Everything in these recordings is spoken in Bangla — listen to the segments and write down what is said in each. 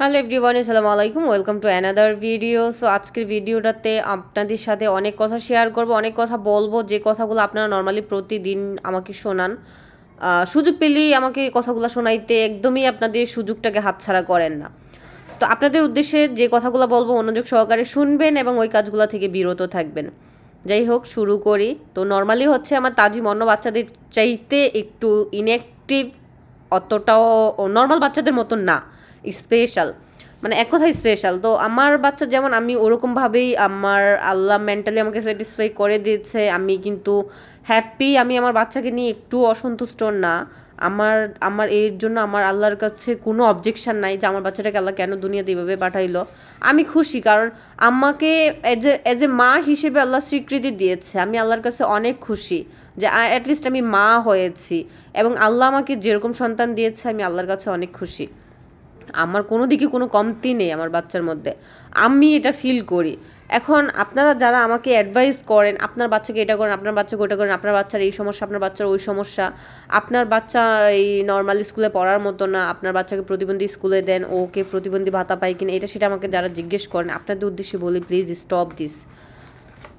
হ্যালো এভরিওয়ান, আসসালামু আলাইকুম। Welcome to another video. So আজকের ভিডিওটাতে আপনাদের সাথে অনেক কথা শেয়ার করব, অনেক কথা বলবো, যে কথাগুলো আপনারা নর্মালি প্রতিদিন আমাকে শোনান। সুযোগ পেলেই আমাকে এই কথাগুলো শোনাইতে একদমই আপনাদের সুযোগটাকে হাতছাড়া করেন না। তো আপনাদের উদ্দেশ্যে যে কথাগুলো বলবো মনোযোগ সহকারে শুনবেন এবং ওই কাজগুলো থেকে বিরত থাকবেন। যাই হোক, শুরু করি। তো নর্মালি হচ্ছে আমার তাজিম অন্য বাচ্চাদের চাইতে একটু ইনঅ্যাক্টিভ, অতটাও নর্মাল বাচ্চাদের মতন না, স্পেশাল, মানে এক কথায় স্পেশাল। তো আমার বাচ্চা যেমন, আমি ওরকমভাবেই আমার আল্লাহ মেন্টালি আমাকে স্যাটিসফাই করে দিয়েছে। আমি কিন্তু হ্যাপি, আমি আমার বাচ্চাকে নিয়ে একটু অসন্তুষ্ট না। আমার আমার এর জন্য আমার আল্লাহর কাছে কোনো অবজেকশান নাই যে আমার বাচ্চাটাকে আল্লাহ কেন দুনিয়াতে এইভাবে পাঠাইলো। আমি খুশি, কারণ আমাকে এজ এ মা হিসেবে আল্লাহ স্বীকৃতি দিয়েছে। আমি আল্লাহর কাছে অনেক খুশি যে অ্যাটলিস্ট আমি মা হয়েছি, এবং আল্লাহ আমাকে যেরকম সন্তান দিয়েছে আমি আল্লাহর কাছে অনেক খুশি। আমার কোনো দিকে কোনো কমতি নেই আমার বাচ্চার মধ্যে, আমি এটা ফিল করি। এখন আপনারা যারা আমাকে অ্যাডভাইস করেন, আপনার বাচ্চাকে এটা করেন, আপনার বাচ্চাকে ওটা করেন, আপনার বাচ্চার এই সমস্যা, আপনার বাচ্চার ওই সমস্যা, আপনার বাচ্চা এই নর্মাল স্কুলে পড়ার মতো না, আপনার বাচ্চাকে প্রতিবন্ধী স্কুলে দেন, ওকে প্রতিবন্ধী ভাতা পায় কিনা, এটা সেটা আমাকে যারা জিজ্ঞেস করেন, আপনাদের উদ্দেশ্যে বলি, প্লিজ স্টপ দিস।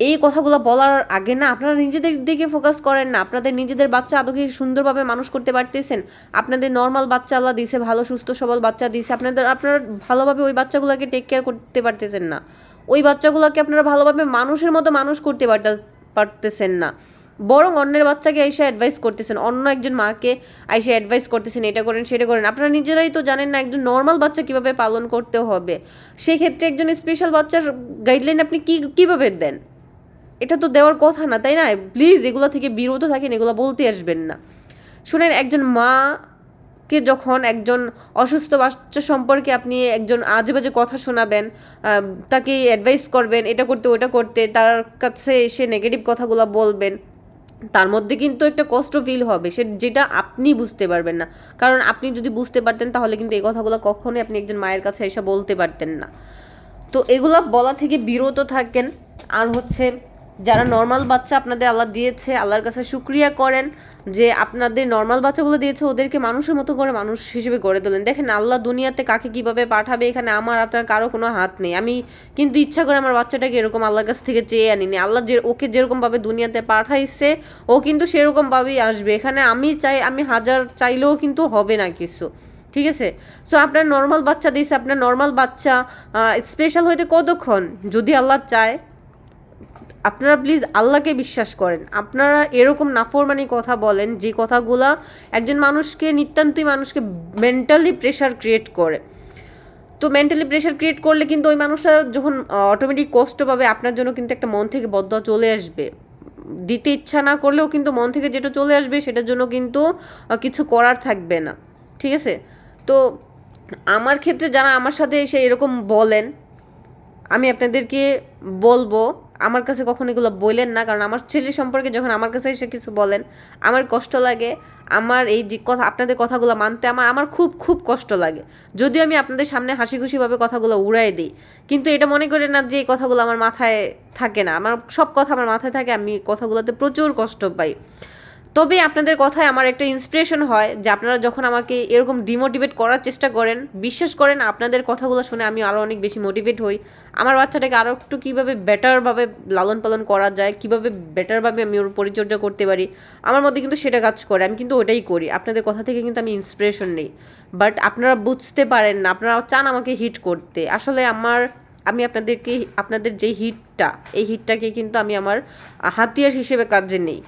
এই কথাগুলো বলার আগে না আপনারা নিজেদের দিকে ফোকাস করেন না। আপনাদের নিজেদের বাচ্চা আদৌ কি সুন্দরভাবে মানুষ করতে পারতেছেন? আপনাদের নর্মাল বাচ্চা আল্লাহ দিছে, ভালো সুস্থ সবল বাচ্চা দিছে, আপনারা ভালোভাবে ওই বাচ্চাগুলোকে টেক কেয়ার করতে পারতেছেন না। ওই বাচ্চাগুলোকে আপনারা ভালোভাবে মানুষের মতো মানুষ করতে পারতেছেন না, বরং অন্যের বাচ্চাকে এসে অ্যাডভাইস করতেছেন, অন্য একজন মাকে এসে অ্যাডভাইস করতেছেন, এটা করেন সেটা করেন। আপনারা নিজেরাই তো জানেন না একজন নর্মাল বাচ্চা কীভাবে পালন করতে হবে। সেই ক্ষেত্রে একজন স্পেশাল বাচ্চার গাইডলাইন আপনি কীভাবে দেন? এটা তো দেওয়ার কথা না, তাই না? প্লিজ এগুলো থেকে বিরত থাকেন, এগুলো বলতে আসবেন না। শুনেন, একজন মাকে যখন একজন অসুস্থ বাচ্চা সম্পর্কে আপনি একজন আজে বাজে কথা শোনাবেন, তাকে অ্যাডভাইস করবেন এটা করতে ওটা করতে, তার কাছে এসে নেগেটিভ কথাগুলো বলবেন, তার মধ্যে কিন্তু একটা কষ্ট ফিল হবে, যেটা আপনি বুঝতে পারবেন না। কারণ আপনি যদি বুঝতে পারতেন তাহলে কিন্তু এই কথাগুলো কখনোই আপনি একজন মায়ের কাছে এসে বলতে পারতেন না। তো এগুলা বলা থেকে বিরত থাকেন। আর হচ্ছে, যারা নর্মাল বাচ্চা আপনাদের আল্লাহ দিয়েছে, আল্লাহর কাছে শুক্রিয়া করেন যে আপনাদের নর্মাল বাচ্চাগুলো দিয়েছে, ওদেরকে মানুষের মতো করে মানুষ হিসেবে গড়ে তোলেন। দেখেন আল্লাহ দুনিয়াতে কাকে কিভাবে পাঠাবে এখানে আমার আপনার কারো কোনো হাত নেই। আমি কিন্তু ইচ্ছা করে আমার বাচ্চাটাকে এরকম আল্লাহর কাছ থেকে চেয়ে আনিনি। আল্লাহ ওকে যেরকমভাবে দুনিয়াতে পাঠাইছে ও কিন্তু সেরকমভাবেই আসবে। এখানে আমি হাজার চাইলেও কিন্তু হবে না কিছু, ঠিক আছে? সো আপনার নর্মাল বাচ্চা দিয়েছে, আপনার নর্মাল বাচ্চা স্পেশাল হইতে কতক্ষণ, যদি আল্লাহ চায়। আপনারা প্লিজ আল্লাহকে বিশ্বাস করেন। আপনারা এরকম নাফরমানি কথা বলেন যে কথাগুলা একজন মানুষকে, নিতান্তই মানুষকে মেন্টালি প্রেশার ক্রিয়েট করে। তো মেন্টালি প্রেশার ক্রিয়েট করলে কিন্তু ওই মানুষটা যখন অটোমেটিক কষ্ট পাবে, আপনার জন্য কিন্তু একটা মন থেকে বদয়া চলে আসবে। দিতে ইচ্ছা না করলেও কিন্তু মন থেকে যেটা চলে আসবে সেটার জন্য কিন্তু কিছু করার থাকবে না, ঠিক আছে? তো আমার ক্ষেত্রে যারা আমার সাথে এসে এরকম বলেন, আমি আপনাদেরকে বলবো আমার কাছে কখনো এগুলো বললেন না। কারণ আমার ছেলে সম্পর্কে যখন আমার কাছে এসে কিছু বলেন, আমার কষ্ট লাগে। আমার এই যে কথা, আপনাদের কথাগুলো মানতে আমার আমার খুব খুব কষ্ট লাগে। যদিও আমি আপনাদের সামনে হাসি খুশিভাবে কথাগুলো উড়াই দিই, কিন্তু এটা মনে করে না যে এই কথাগুলো আমার মাথায় থাকে না। আমার সব কথা আমার মাথায় থাকে, আমি কথাগুলোতে প্রচুর কষ্ট পাই। তবে আপনাদের কথায় আমার একটা ইন্সপিরেশন হয় যে আপনারা যখন আমাকে এরকম ডিমোটিভেট করার চেষ্টা করেন, বিশ্বাস করেন আপনাদের কথাগুলো শুনে আমি আরও অনেক বেশি মোটিভেট হই। আমার বাচ্চাটাকে আরও একটু কীভাবে বেটারভাবে লালন পালন করা যায়, কীভাবে বেটারভাবে আমি ওর পরিচর্যা করতে পারি, আমার মধ্যে কিন্তু সেটা কাজ করে। আমি কিন্তু ওটাই করি। আপনাদের কথা থেকে কিন্তু আমি ইন্সপিরেশন নেই, বাট আপনারা বুঝতে পারেন না, আপনারা চান আমাকে হিট করতে। আসলে আমি আপনাদের যে হিটটা, এই হিটটাকে কিন্তু আমি আমার হাতিয়ার হিসেবে কাজে নেই।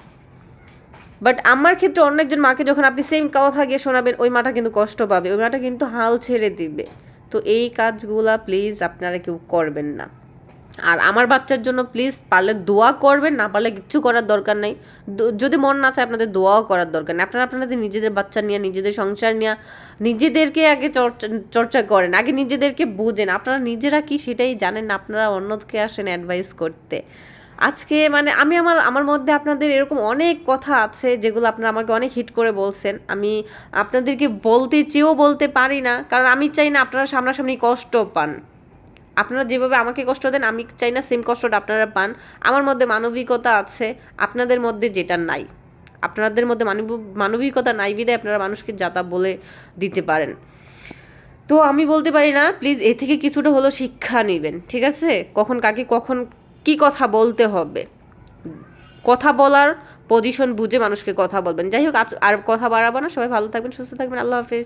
বাট আমার ক্ষেত্রে অন্য একজন মাকে যখন আপনি সেম কথা গিয়ে শোনাবেন, ওই মাটা কিন্তু কষ্ট পাবে, ওই মাটা কিন্তু হাল ছেড়ে দিবে। তো এই কাজগুলা প্লিজ আপনারা কেউ করবেন না। আর আমার বাচ্চার জন্য প্লিজ পারলে দোয়া করবেন, না পারলে কিচ্ছু করার দরকার নেই। যদি মন না চায় আপনাদের দোয়াও করার দরকার নেই। আপনারা আপনাদের নিজেদের বাচ্চা নিয়ে, নিজেদের সংসার নিয়ে নিজেদেরকে আগে চর্চা করেন, আগে নিজেদেরকে বুঝেন। আপনারা নিজেরা কি সেটাই জানেন না, আপনারা অন্যকে আসেন অ্যাডভাইস করতে। আজকে মানে আমি আমার মধ্যে আপনাদের এরকম অনেক কথা আছে যেগুলো আপনারা আমাকে অনেক হিট করে বলছেন। আমি আপনাদেরকে বলতে চেয়েও বলতে পারি না, কারণ আমি চাই না আপনারা সামনাসামনি কষ্ট পান। আপনারা যেভাবে আমাকে কষ্ট দেন, আমি চাই না সেম কষ্টটা আপনারা পান। আমার মধ্যে মানবিকতা আছে, আপনাদের মধ্যে যেটা নাই। আপনাদের মধ্যে মানবিকতা নাই বিধায় আপনারা মানুষকে যাতা বলে দিতে পারেন। তো আমি বলতে পারি না, প্লিজ এ থেকে কিছুটা হলো শিক্ষা নেবেন, ঠিক আছে? কখন কাকে কখন কি কথা বলতে হবে, কথা বলার পজিশন বুঝে মানুষকে কথা বলবেন। যাই হোক, আজ আর কথা বাড়াবো না। সবাই ভালো থাকবেন, সুস্থ থাকবেন। আল্লাহ হাফেজ।